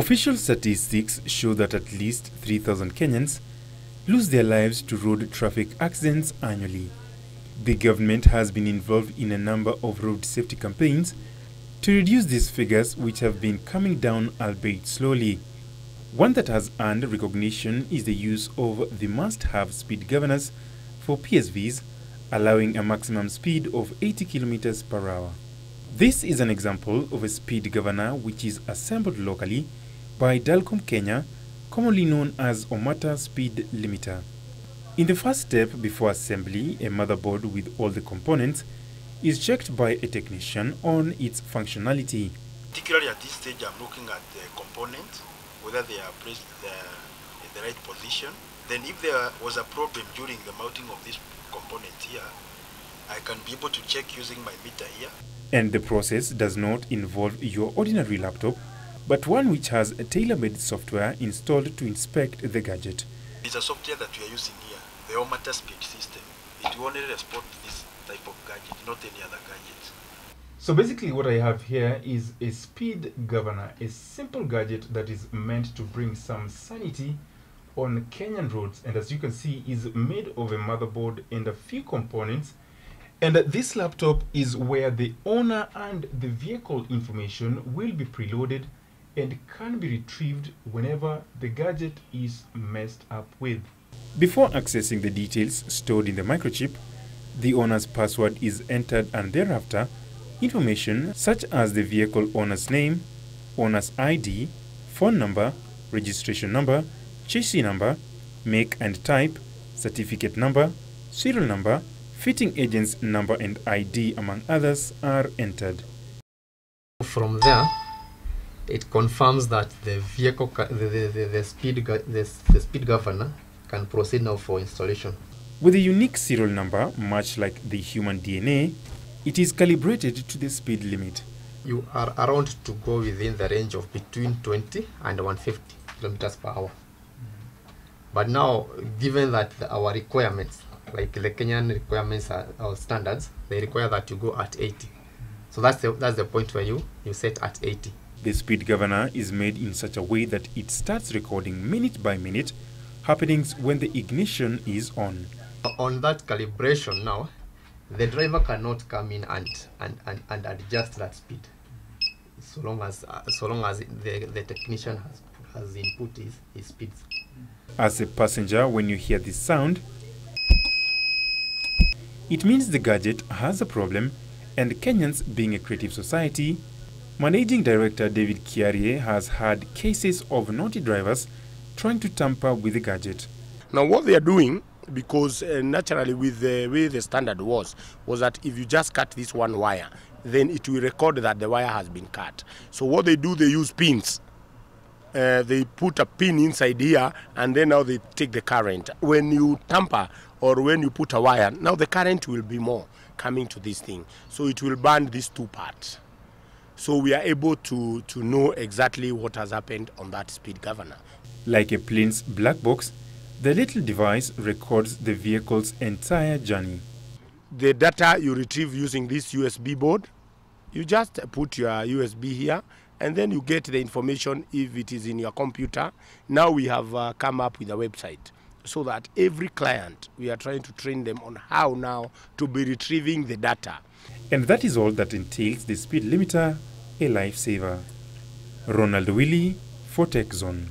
Official statistics show that at least 3,000 Kenyans lose their lives to road traffic accidents annually. The government has been involved in a number of road safety campaigns to reduce these figures, which have been coming down albeit slowly. One that has earned recognition is the use of the must-have speed governors for PSVs, allowing a maximum speed of 80 km per hour. This is an example of a speed governor which is assembled locally by Dalcom Kenya, commonly known as Omata Speed Limiter. In the first step before assembly, a motherboard with all the components is checked by a technician on its functionality. Particularly at this stage, I'm looking at the components, whether they are placed in the right position. Then if there was a problem during the mounting of this component here, I can be able to check using my meter here. And the process does not involve your ordinary laptop, but one which has a tailor-made software installed to inspect the gadget. It's a software that we are using here, the Omata Speed system. It will only respond to this type of gadget, not any other gadget. So basically what I have here is a speed governor, a simple gadget that is meant to bring some sanity on Kenyan roads, and as you can see is made of a motherboard and a few components. And this laptop is where the owner and the vehicle information will be preloaded and can be retrieved whenever the gadget is messed up with. Before accessing the details stored in the microchip, the owner's password is entered, and thereafter information such as the vehicle owner's name, owner's ID, phone number, registration number, chassis number, make and type, certificate number, serial number, fitting agent's number and ID, among others, are entered. From there, it confirms that the vehicle, the speed governor can proceed now for installation. With a unique serial number, much like the human DNA, it is calibrated to the speed limit. You are around to go within the range of between 20 and 150 kilometers per hour. But now, given that our requirements, like the Kenyan requirements are our standards, they require that you go at 80. So that's the point where you set at 80. The speed governor is made in such a way that it starts recording minute by minute happenings when the ignition is on. On that calibration now, the driver cannot come in and adjust that speed, so long as the technician has input his speeds. As a passenger, when you hear this sound, it means the gadget has a problem, and Kenyans, being a creative society, Managing Director David Kiarie has had cases of naughty drivers trying to tamper with the gadget. Now what they are doing, because naturally with the way the standard was that if you just cut this one wire, then it will record that the wire has been cut. So what they do, they use pins. They put a pin inside here, and then now they take the current. When you tamper or when you put a wire, now the current will be more coming to this thing. So it will burn these two parts. So we are able to know exactly what has happened on that speed governor. Like a plane's black box, the little device records the vehicle's entire journey. The data you retrieve using this USB board, you just put your USB here, and then you get the information if it is in your computer. Now we have come up with a website so that every client, we are trying to train them on how now to be retrieving the data. And that is all that entails the speed limiter, a lifesaver. Ronald Owili for Tech Zone.